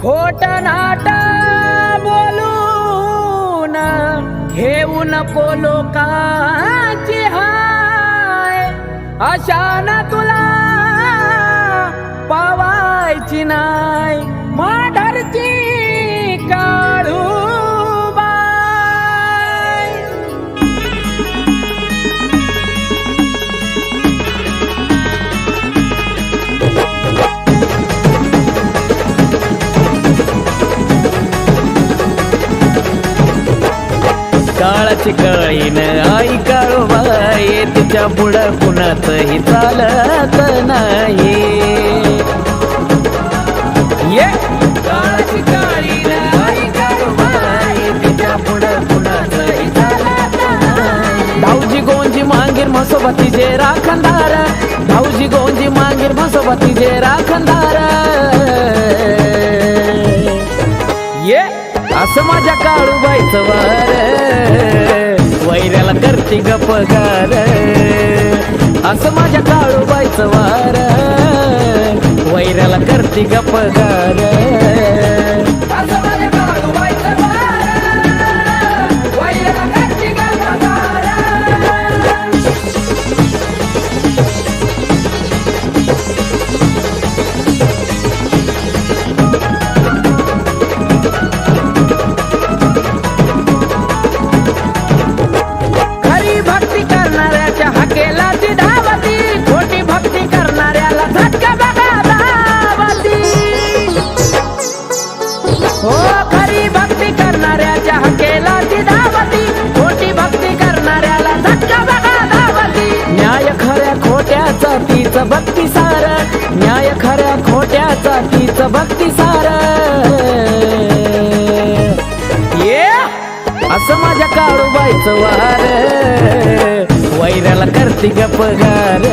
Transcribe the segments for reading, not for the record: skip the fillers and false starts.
खोट नाट बोलून घेऊ नको लोकांची हाय, अशाना तुला पावायची नाय माढरची काळूबाई. काळाची काळीन आई काळूबाई, तिच्या पुढं कुणाचंही चालत नाही. ये काळाची काळीन आई काळूबाई, तिच्या पुढं कुणाचंही चालत नाही. धाऊजी गोंजी मांगीर म्हसोबती जे राखणदार, धाऊजी गोंजी मांगीर म्हसोबती जे राखणदार. ये असं माझ्या काळूबाईचं वार, वैऱ्याला करती गपगार. असं माझ्या काळूबाईचं वार, वैऱ्याला करती गपगार. हो खरी भक्ती करणाऱ्याच्या हकेला ती धावती, खोटी भक्ती करणाऱ्याला झटका बघा धावती. न्याय खऱ्या खोट्याचा तीच भक्ती सार, न्याय खऱ्या खोट्याचा तीच भक्ती सार. ये असं माझ्या काळूबाईचं वार, वैऱ्याला करती गपगार.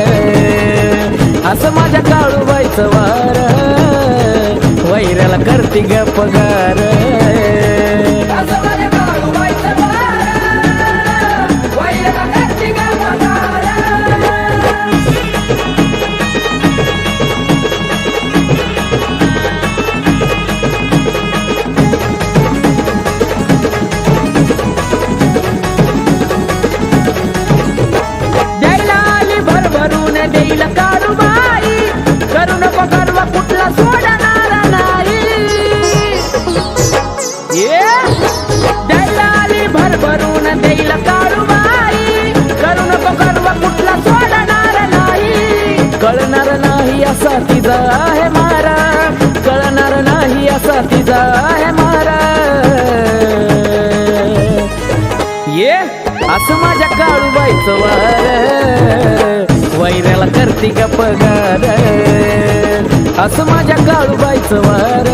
असं माझ्या काळूबाईचं वार, वैऱ्याला करती गपगार. द्यायला आली भरभरून देईल काळूबाई, करू नको गर्व कुठला सोडणार नाही. द्यायला आली भरभरून देईल काळूबाई, करू नको गर्व कुठला सोडणार नाही. कळणार नाही असा तिचा आहे मारा, कळणार नाही असा तिचा आहे मारा. ये असं माझ्या काळूबाईचं वार, वैऱ्याला करती गपगार. असं माझ्या काळूबाईचं वार,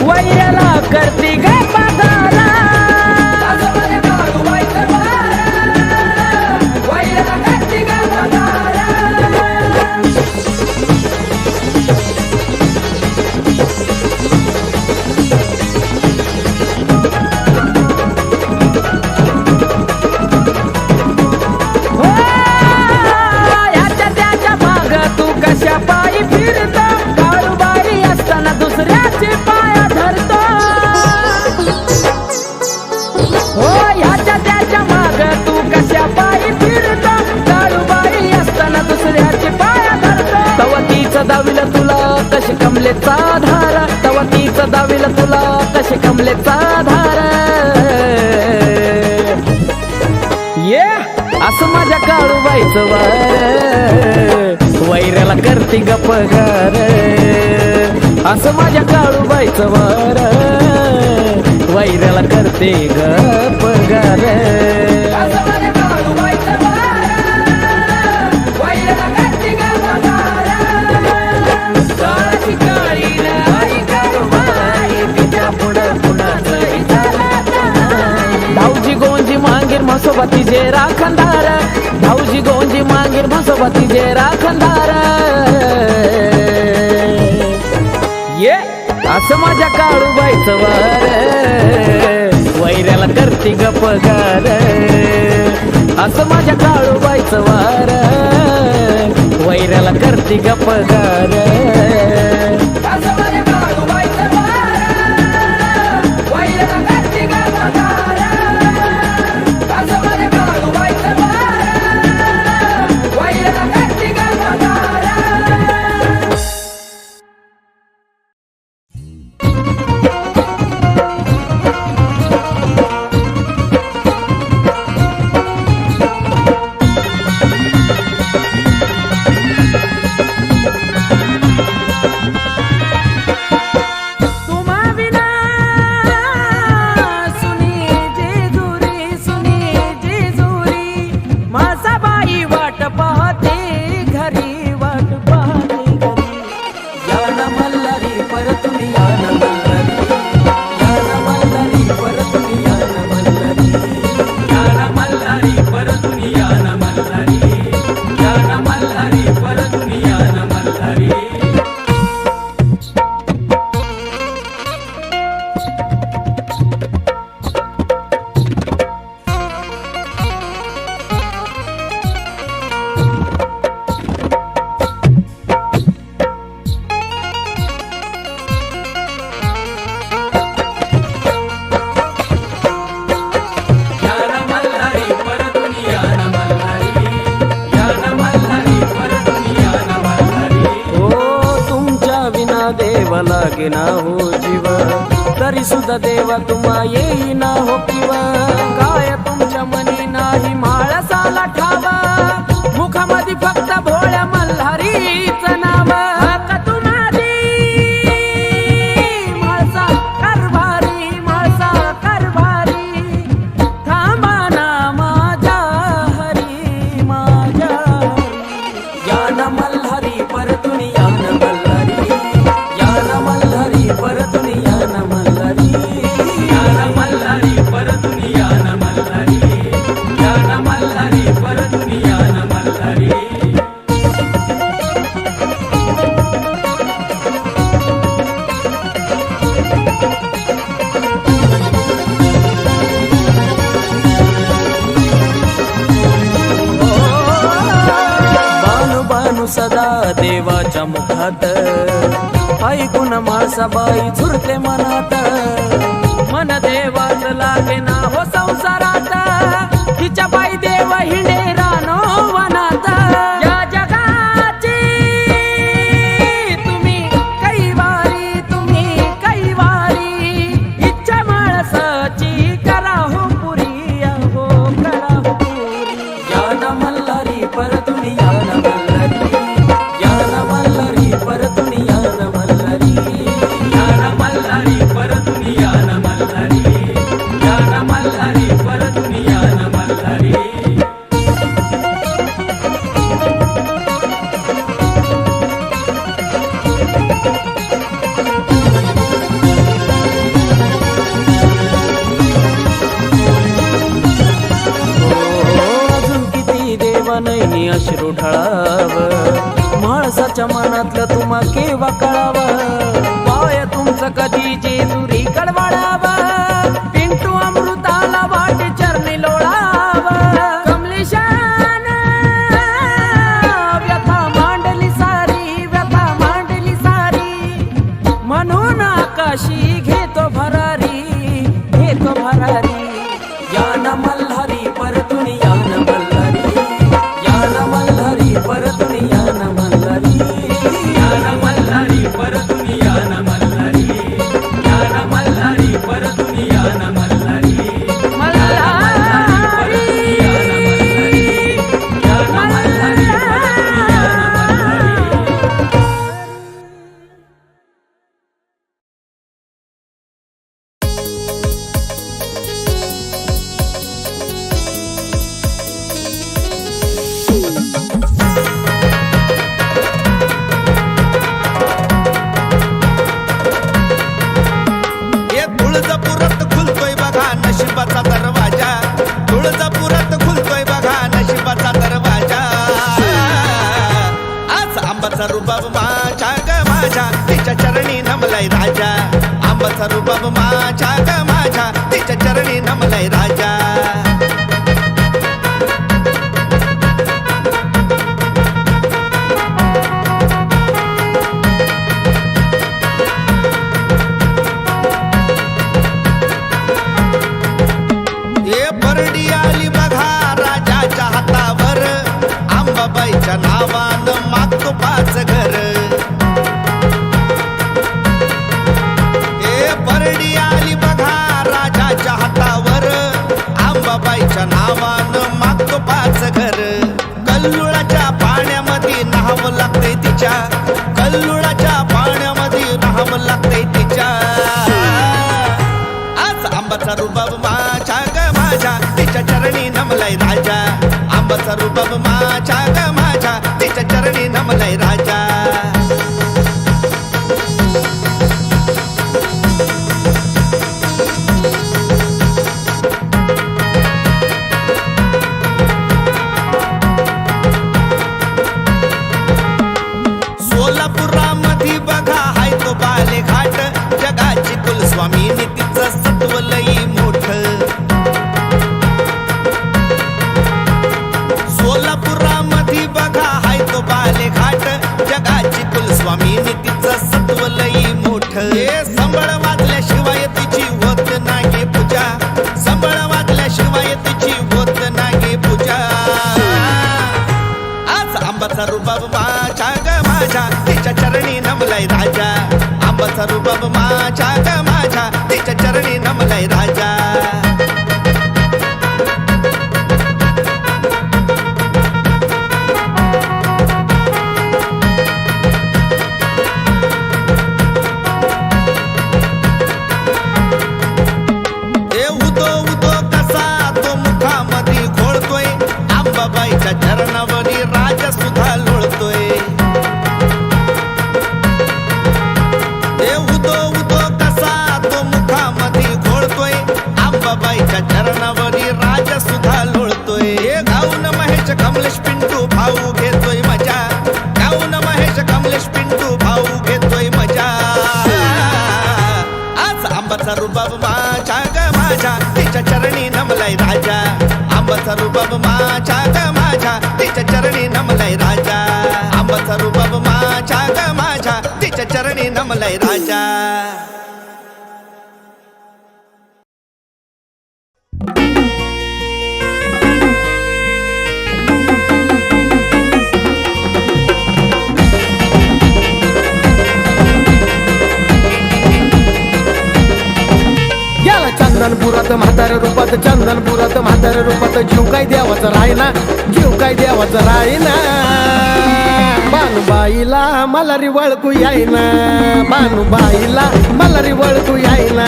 वैऱ्याला करती गपगार. पायी फिरतो काळूबाई असताना दुसऱ्याचे पाया धरतो. हो ह्याच्या त्याच्या माग तू कशा पायी फिरतो, काळूबाई असताना दुसऱ्याचे पाया धरतो. तवा तीचं दाविल तुला कशी कमलेचा धार, तवा तीचं दाविल तुला कशी कमलेचा धार. ये असं माझ्या काळूबाईचं वार, वैऱ्याला करती गपगार. असं माझ्या काळूबाईचं वार, वैऱ्याला करते गपगार. काळाची काळीन आई काळूबाई, तिच्या पुढं कुणाचंही चालत नाही. धाऊजी गोंजी मांगीर म्हसोबती जे राखणदार, धाऊजी गोंजी मांगीर म्हसोबती जे राखणदार. ये असं माझ्या काळूबाईचं वार, वैऱ्याला करती गपगार. असं माझ्या काळूबाईचं वार, वैऱ्याला करती गपगार. मल्हारी परतून या ना मल्हारी, या ना मल्हारी परतून या ना मल्हारी, या ना मल्हारी परतून या ना मल्हारी, या ना मल्हारी परतून या ना मल्हारी. देवा लागेना हो जीव, तरी सुद्धा देवा तुम्हा येईना हो किव, काय तुमच्या मनी नाही म्हाळसाला ठावा, मुखामध्ये फक्त भोळ्या मल्हारीच नाव. का तुम्हारी म्हाळसा कारभारी, म्हाळसा कारभारी, थांबा ना माझ्या हरी, माझ्या या ना मल्हारी परतून या ना मल्हारी, या ना मल्हारी परतून या ना मल्हारी, या ना मल्हारी परतून या ना मल्हारी, या ना मल्हारी परतून या ना मल्हारी. बानू बानू सदा देवाच्या मुखात, ऐकून माळसाबाई झुरते मनात, मन देवाच लागे ना हो संसारात, तिच्या बाई देव हिंडे रानो वनात. या जगाची तुम्ही कैवारी, तुम्ही कैवारी, इच्छा माळसाची करा हो पुरी, हो करा हो पुरी. या ना मल्हारी परतून या ना मल्हारी, या ना मल्हारी परतून या ना मल्हारी, या ना मल्हारी परतून या ना मल्हारी, या ना मल्हारी परतून या ना मल्हारी. अजून किती देवानही अश्रू ढळाव, माणसाच्या मनातलं तुम्हा केव्हा कळाव, पाय तुमचं कधी जेजुरी कडवाडाव, पिंटू अमृताला वाट चरणी लोळाव. कमलेशान व्यथा मांडली सारी, व्यथा मांडली सारी, म्हणून आकाशी घेतो भरारी, घेतो भरारी. या ना मल्हारी परतून या ना मल्हारी, या ना मल्हारी परतून या ना मल्हारी, या ना मल्हारी परतून या ना मल्हारी, या ना मल्हारी परतून या ना मल्हारी, मल्हारी या ना मल्हारी, या ना मल्हारी परतून या ना मल्हारी. तुळजापुरात खुलतोय बघा नशिबाचा दरवाजा, तुळजापुरात खुलतोय बघा नशिबाचा दरवाजा. आज आंबाचा रुबाब माझ्या ग माझ्या, तिच्या चरणी नमलाय राजा, आंबाचा रुबाब माझ्या ग माझ्या, तिच्या चरणी नमलाय राजा. परडी आली बघा राजाच्या हातावर, आंबाबाईच्या नावानं मागतो 5 घर. परडी आली बघा राजाच्या हातावर, आंबाबाईच्या नावानं मागतो 5 घर. कल्लुळाच्या पाण्यामध्ये न्हावं लागतंय तिच्या, कल्लुळाच्या पाण्यामध्ये न्हावं लागतंय तिच्या. आज आंबाचा रुबाब माझ्या ग माझ्या, तिच्या चरणी नमलाय राजा, आंबाचा रुबाब माझ्या ग माझ्या, तिच्या चरणी नमलाय राजा. राजा आंबाचा रुबाब माझ्या ग माझ्या तिच्या चरणी नमलाय राजा आंबाबाईच्या चरणावरी राजा सुद्धा लोळतोय उदो उदो कसा तो मुखामध्ये घोळतोय आंबाबाईच्या चरणावरी राजा सुद्धा लोळतोय गाऊन महेश कमलेश पिंटू भाऊ घेतोय मजा गाऊन महेश कमलेश पिंटू भाऊ घेतोय मजा आज आंबाचा रुबाब माझ्या ग माझ्या तिच्या चरणी नमलाय राजा आंबाचा रुबाब माझ्या ग माझ्या तिच्या चरणी नमलाय राजा आंबाचा रुबाब माझ्या ग माझ्या तिच्या चरणी नमलाय राजा चंदनपुरात म्हाताऱ्या रूपात चंदनपुरात म्हाताऱ्या रूपात जीव काय देवाचा राहीना जीव काय देवाचा राहीना बानुबाईला मला री वळकू यायना बानुबाईला मला री वळकू यायना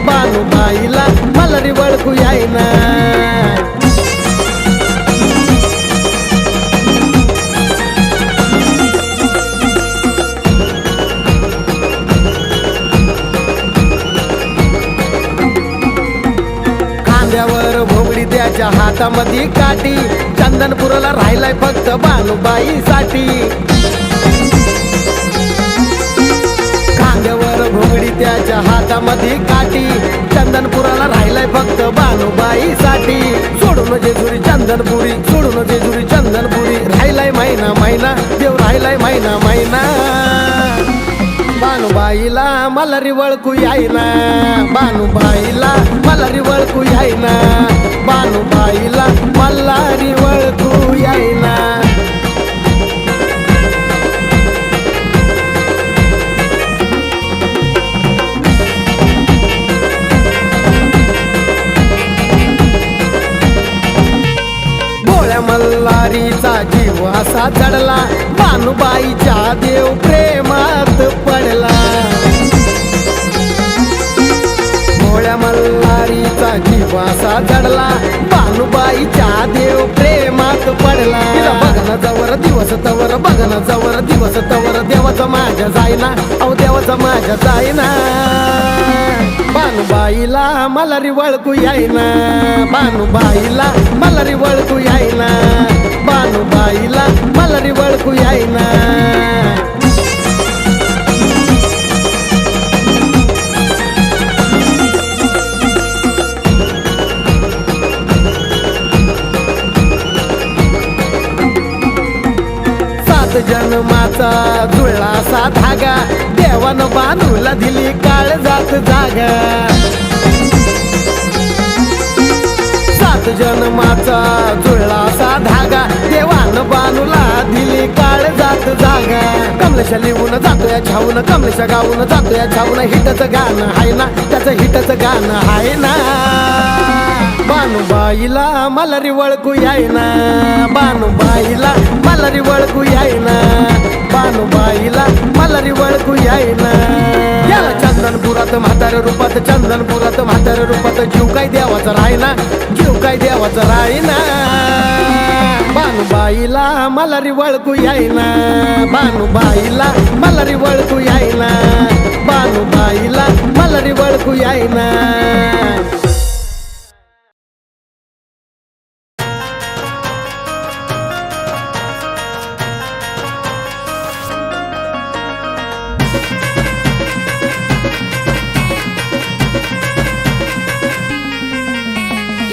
बानुबाईला मला री वळकू यायना भोंगडी त्याच्या हातामध्ये काठी चंदनपुराला राहिलाय फक्त बानुबाईसाठी खांद्यावर भोंगडी त्याच्या हातामध्ये काठी चंदनपुराला राहिलाय फक्त बानुबाईसाठी सोडून जेजुरी चंदनपुरी सोडून जेजुरी चंदनपुरी राहिलाय महिना महिना देव राहिलाय महिना महिना बानुबाईला मला री वळकू यायना बानुबाईला मला री वळकू यायना बानुबाईला मला री वळकू यायना भोळ्या मल्हारीचा जीव असा चढला बानुबाईच्या देव प्रेमात पडला भोळ्या मल्हारीचा जीव असा चढला बानुबाईच्या देव प्रेमात पडला बघना जवर दिवस तवर बघना जवर दिवस तवर देवाचा माझ्या जाईना अहो देवाचा माझ्या जाईना बानुबाईला मला री वळकू यायना बानुबाईला मला री वळकू यायना बानुबाईला मला री वळकू यायना सात जन्माचा जुळला असा धागा देवानं बानूला दिली काळजात जागा सात जन्माचा जुळला असा धागा देवानं बानूला दिली काळजात जागा कमलेशा लिहून जातोय छावून कमलेशा गाऊन जातोय छावून हिटचं गाणं हाय ना त्याचं हिटचं गाणं हाय ना बानुबाईला मला री वळकू यायना बानुबाईला मला री वळकू यायना बानुबाईला मला री वळकू यायना याला चंदनपुरात म्हाताऱ्या रूपात चंदनपुरात म्हाताऱ्या रूपात जीव काय देवाचा राहीना जीव काय देवाचा राहीना बानुबाईला मला री वळकू यायना बानुबाईला मला री वळकू यायना बानुबाईला मला री वळकू यायना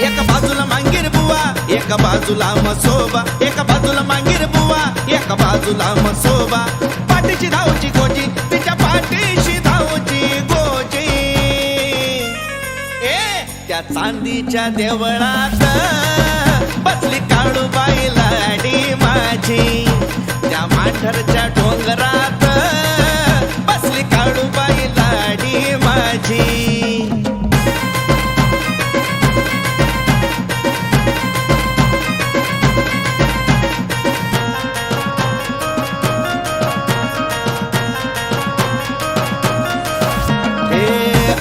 एका बाजूला मांगीर बुवा एका बाजूला मसोबा एका बाजूला मांगीर बुवा एका बाजूला मसोबा पाठीची धावची गोजी तिच्या पाठीशी धावची गोजी त्या चांदीच्या देवळात बसली काळूबाई लाडी माझी त्या माठरच्या डोंगरात बस काळूबाई लाडी माझी.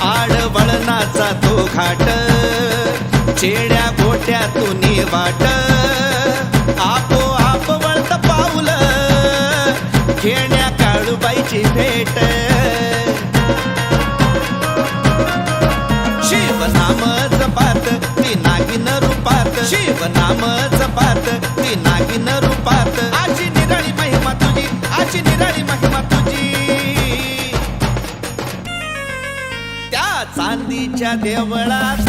आडवळणाचा तो घाट चेड्या गोट्यातून वाट आपोआप वळत पाऊल खेळण्या काळूबाईची भेट. शिवनाम जपात ती नागिन रूपात, शिवनाम जपात ती नागिन रूपात. आजी निराळी महिमा तुझी, आजी निराळी महिमा तुझी. त्या चांदीच्या देवळात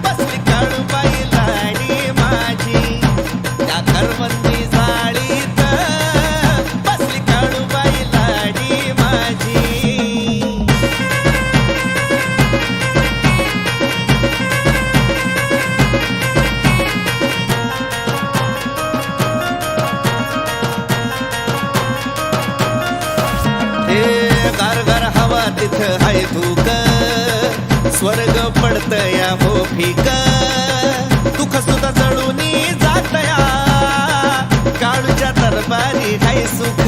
बसली काळूबाई लाडी माझी. त्या करवंदी जाळीत बसली काळूबाई लाडी माझी. गार गार हवा तिथं हाय धूक, स्वर्ग पडतया हो फीक. दुःख सुद्धा जळून जातया काळूच्या दरबारी हाय सुख.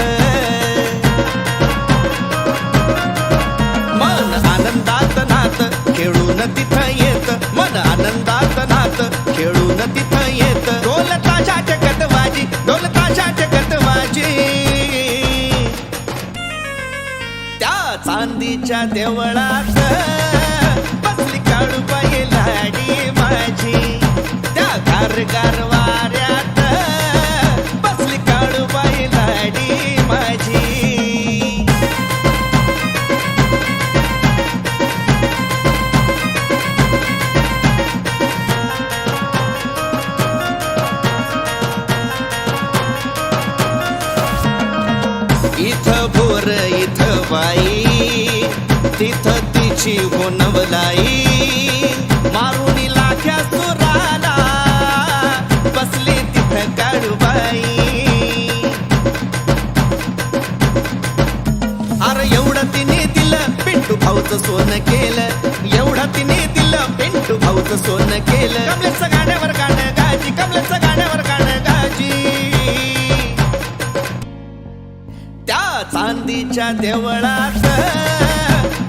मन आनंदात नात खेळून तिथं येत, मन आनंदात नात खेळून तिथं येत. ढोल ताशा टेकत वाजी, ढोल ताशा टेकत वाजी. त्या चांदीच्या देवळात बसली काळूबाई लाडी माझी. त्या गार वाऱ्यात बसली काळूबाई लाडी माझी. इथं भोर इथं बाई तिथं तिची हो नवलाई. मारुनी लाख्या सुराला बसली तिथं काळूबाई. अरे एवढं तिने दिलं पिंटू भाऊचं सोनं केलं, एवढं तिने दिलं पिंटू भाऊचं सोनं केलं. कमलेचं गाण्यावर गाणं गाजी, कमलेचं गाण्यावर गाणं गाजी. त्या चांदीच्या देवळात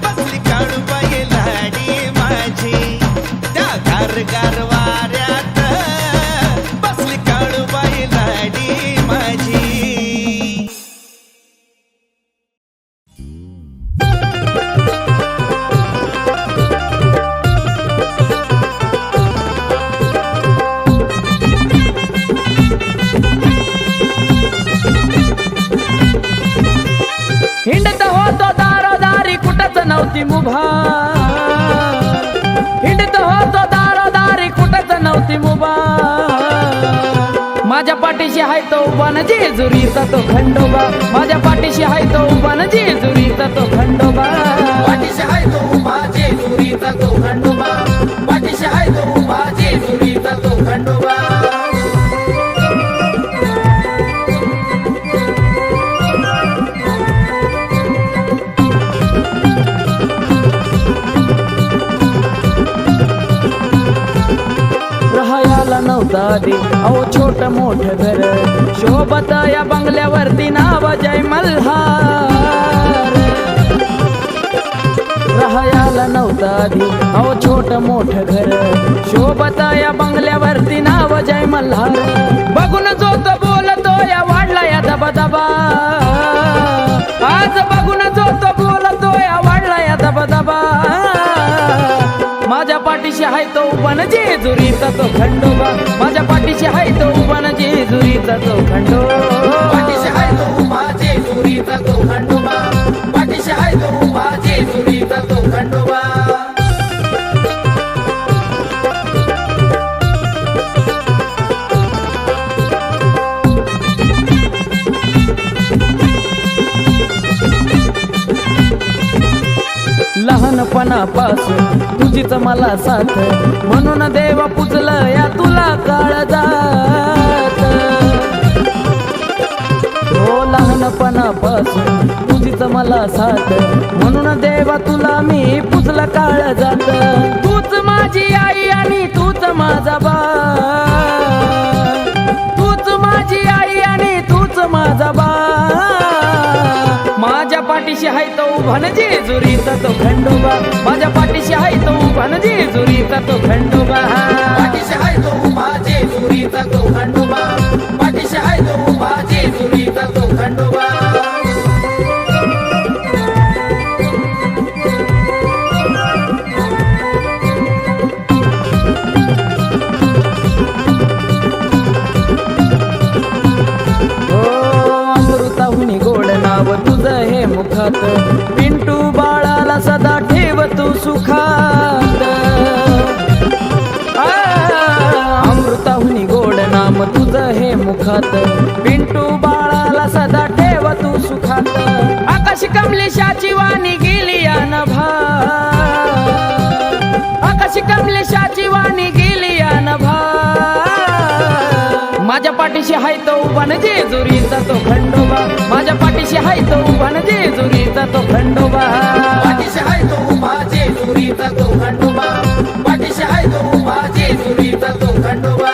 बसली काळूबाई लाडी माझी. त्या गार वाऱ्यात बसली काळूबाई लाडी माझी. हिंडत होतो दारोदारी कुठंच नव्हती मुभा. हिंडत होतो दारोदारी कुठंच नव्हती मुभा. माझ्या पाठीशी हाय तो उभा न जेजुरीचा तो खंडोबा. माझ्या पाठीशी हाय तो उभा न जेजुरीचा तो खंडोबा. पाठीशी हाय तो उभा जेजुरीचा तो खंडोबा. पाठीशी हाय तो उभा जेजुरीचा तो खंडोबा. नव्हता आधी अहो छोट मोठ घर शोभत या बंगल्यावरती नाव जय मल्हार. राहायला नव्हता आधी अहो छोट मोठ घर शोभत या बंगल्यावरती नाव जय मल्हार. बघून जो तो बोलतो या वाढला या दबदबा. आज बघून जो तो बोलतो या वाढला या दबदबा. माझ्या पाठीशी हाय तो उभा न जेजुरीचा तो खंडोबा. माझ्या पाठीशी हाय तो उभा न जेजुरीचा तो खंडोबा. पाठीशी हाय तो उभा जेजुरीचा तो खंडोबा. पाठीशी हाय तो उभा जेजुरीचा तो खंडोबा. लहानपणापासून तुझीच मला साथ म्हणून देवा पुजलं या तुला काळजात. हो लहानपणापासून तुझीच तूच मला साथ, म्हणून देवा तुला मी पुजलं काळ जात. तूच माझी आई आणि तूच माझा बा, तूच माझी आई आणि तूच माझा बा. माझ्या पाठीशी हाय तो उभान जेजुरीचा तो खंडोबा, माझ्या पाठीशी हाय तो उभान जेजुरीचा तो खंडोबा. पाठीशी हाय तो उभा जेजुरीचा तो खंडोबा, पाठीशी हाय तो उभा जेजुरीचा तो खंडोबा. अमृताहुनी गोड नाव तुझं हे मुखात, पिंटू बाळाला सदा ठेव तू सुखात. अमृताहुनी गोड नाम तुझं हे मुखात, पिंटू बाळाला सदा ठेव तू सुखात. आकाश कमलेशाची वाणी गेली या नभा, आकाश कमलेशाची वाणी गेली या नभा. माझ्या पाठीशी हाय तो उभान जेजुरीचा तो खंडोबा, माझ्या पाठीशी हाय तो उभान जेजुरीचा तो खंडोबा. पाठीशी हाय तो उभा जेजुरीचा तो खंडोबा, पाठीशी हाय तो उभा जेजुरीचा तो खंडोबा.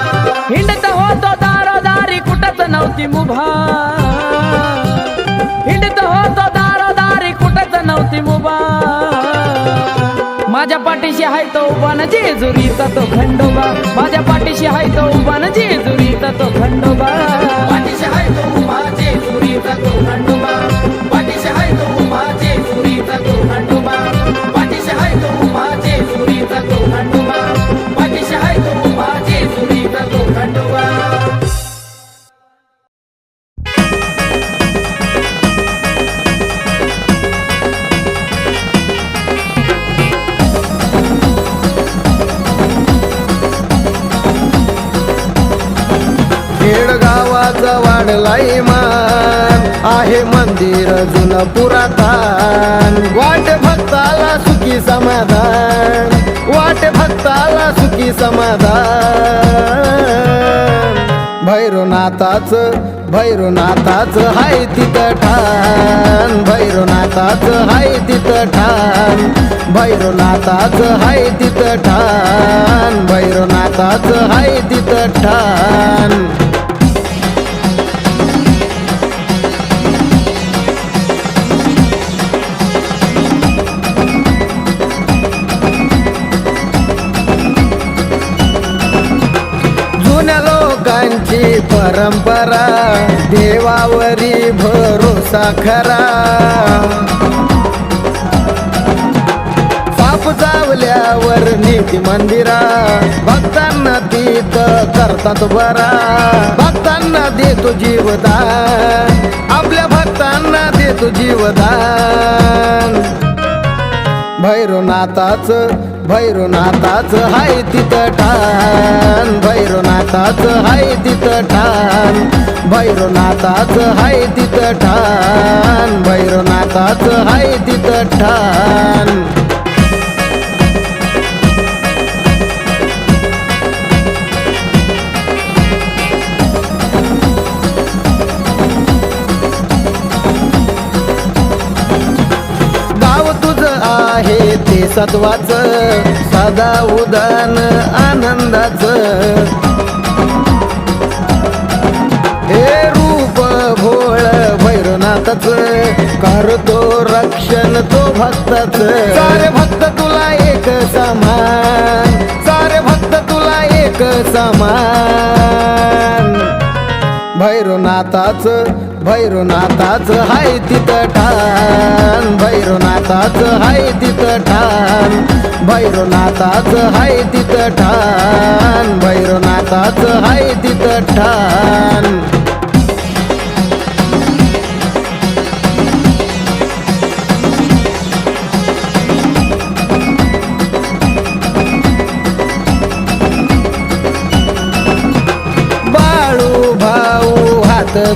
हिंडत होतो दारोदारी कुठंच नव्हती मुभा, हिंडत होतो दारोदारी कुठंच नव्हती मुभा. माझ्या पाठीशी हाय तो उभान जेजुरीचा तो खंडोबा, माझ्या पाठीशी हाय तो उभान जेजुरीचा तो खंडोबा. पाठीशी हाय तो उभा जेजुरीचा तो खंडोबा, पाठीशी हाय तो उभा जेजुरीचा तो खंडोबा, पाठीशी हाय तो उभा जेजुरीचा तो खंडोबा, पाठीशी हाय तो उभा जेजुरीचा तो खंडोबा. खेडगावाचा वाढलाय मान, आहे मंदिर जुनं पुरातन. वाट भक्ताला सुखी समाधान, वाट भक्ताला सुखी समाधान. भैरवनाथाच भैरवनाथाच हाय तिथं ठाण, भैरवनाथाच हाय तिथं ठाण, भैरवनाथाच हाय तिथं ठाण, भैरवनाथाच हाय तिथं ठाण. जुन्या लोकांची परंपरा, देवावरी भरोसा खरा. पाप चावल्यावर नीती मंदिरा, भक्तांना तिथं करतात बरा. भक्तांना देतो जीवदान, आपल्या भक्तांना देतो जीवदान. भैरवनाथाच भैरवनाथाच हाय तिथं ठाण, भैरवनाथाच हाय तिथं ठाण, भैरवनाथाच हाय तिथं ठाण, भैरवनाथाच हाय तिथं ठाण. गाव तुझं आहे ते सत्वाचं, सदा उदान आनंदाचं. हे रूप भोळ भैरवनाथाचं, करतो रक्षण तो भक्ताचं. सारे भक्त तुला एक समान, सारे भक्त तुला एक समान. भैरवनाथाच भैरवनाथाच हाय तिथं ठाण, भैरवनाथाच हाय तिथं ठाण, भैरवनाथाच हाय तिथं ठाण, भैरवनाथाच हाय तिथं ठाण.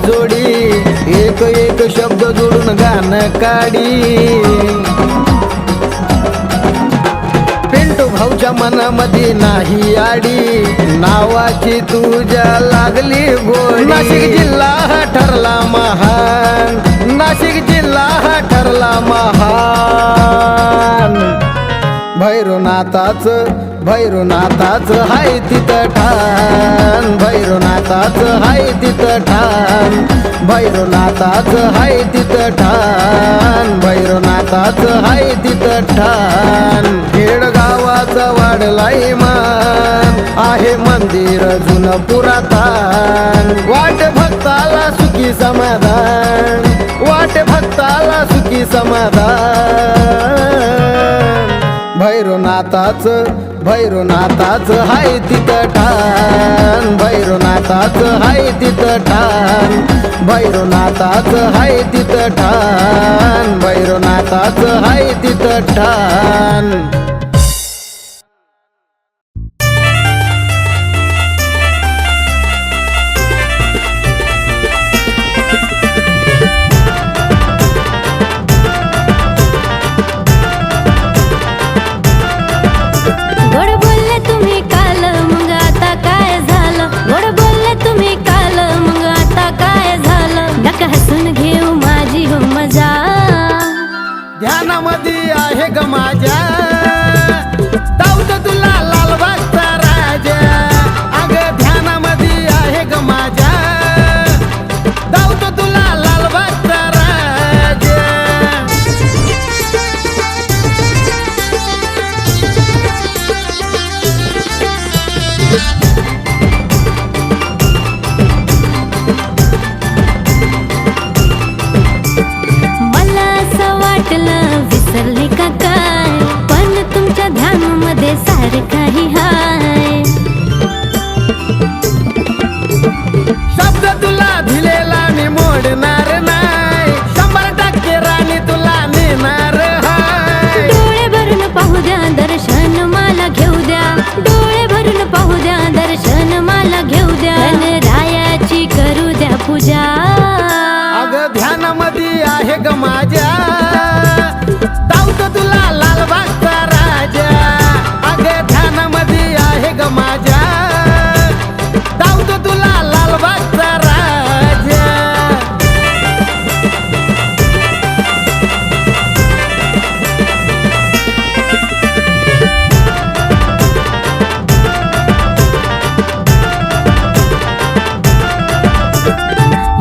जोडी एक एक शब्द जोडून गाणं काढी. पिंटू भाऊच्या माझ्या मनामध्ये नाही आडी, नावाची तुझ्या लागली गोडी. नाशिक जिल्हा हा ठरला महान, नाशिक जिल्हा हा ठरला महान. भैरवनाथाच भैरवनाथाच हाय तिथं ठाण, भैरवनाथाच हाय तिथं ठाण, भैरवनाथाच हाय तिथं ठाण, भैरवनाथाच हाय तिथं ठाण. खेड गावाचा वाढलाय मान, आहे मंदिर जुनं पुरातन. वाट भक्ताला सुखी समाधान, वाट भक्ताला सुखी समाधान. भैरवनाथाच भैरवनाथाच हाय तिथं ठाण, भैरवनाथाच हाय तिथं ठाण, भैरवनाथाच हाय तिथं ठाण, भैरवनाथाच हाय तिथं ठाण. ध्यानामध्ये आहे ग माझ्या, दाऊद तुला लालबागचा राजा. अग ध्यानामध्ये आहे ग माझ्या, दाऊद तुला लालबागचा राजा. विसरले का काय, पण तुमच्या ध्यानामध्ये सारं काही हाय. शब्द तुला दिलेला मी मोडणार नाही, 100% राणी तुला नेणार हाय. डोळे भरून पाहू द्या दर्शन मला घेऊ द्या, डोळे भरून पाहू द्या दर्शन मला घेऊ द्या. रायाची करू द्या पूजा. अग ध्यानामध्ये आहे ग माझ्या, दाऊद तुला लालबागचा राजा. अग ध्यानामध्ये आहे ग माझ्या, दाऊद तुला लालबागचा राजा.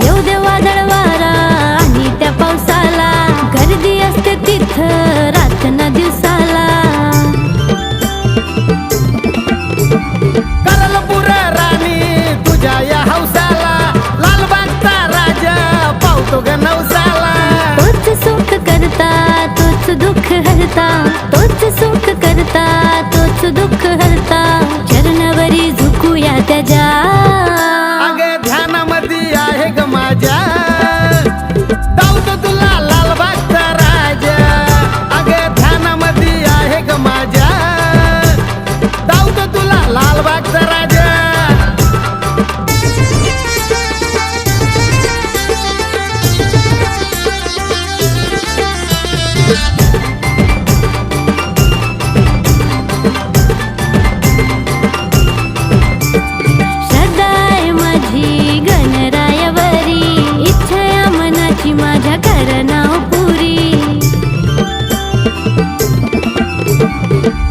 येऊ दे वादळ वारा आणि त्या पावसाला, गर्दी असते तिथं रात न दिवसाला. करल पुरा राणी तुझ्या या हौसाला, लालबागचा राजा पावतो ग नवसाला. तोच सुख करता तोच दुःख हरता, तोच सुख करता तोच दुःख हरता. चरणावरी झुकूया त्याच्या. अग ध्यानामध्ये आहे ग माझ्या, दाऊद तुला लालबागचा राजा. अग ध्यानामध्ये आहे ग माझ्या, दाऊद तुला लालबागचा राजा. श्रद्धा आहे माझी गणरायावरी, इच्छा या मनाची माझ्या करणाव पुरी.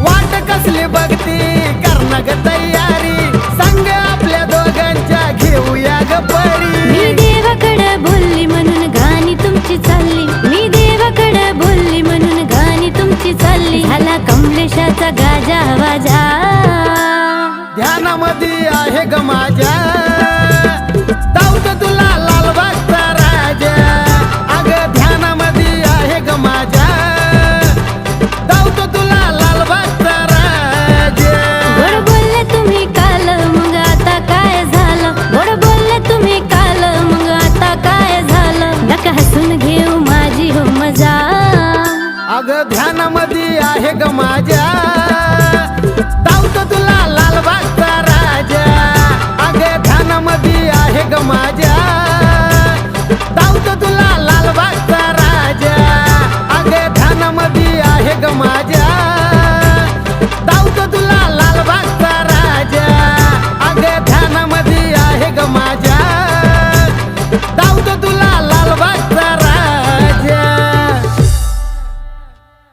वाट कसली बघती करणं ग तयारी, संग आपल्या दोघांच्या घेऊया ग परी. मी देवाकडे बोलली म्हणून गाणी तुमची चालली, मी देवाकडे बोलली म्हणून गाणी तुमची चालली. झाला कमलेशाचा गाजा वाजा. ध्यानामध्ये आहे ग माझ्या, दाऊद तुला लालबागचा राजा. अग ध्यानामध्ये आहे ग माझ्या, दाऊद तुला लालबागचा राजा. गोड बोलले तुम्ही काल मग आता काय झालं, गोड बोलले तुम्ही काल मग आता काय झालं. नका हसून घेऊ माझी हो मजा. अग ध्यानामध्ये आहे ग माझ्या, दाऊद तुला लालबागचा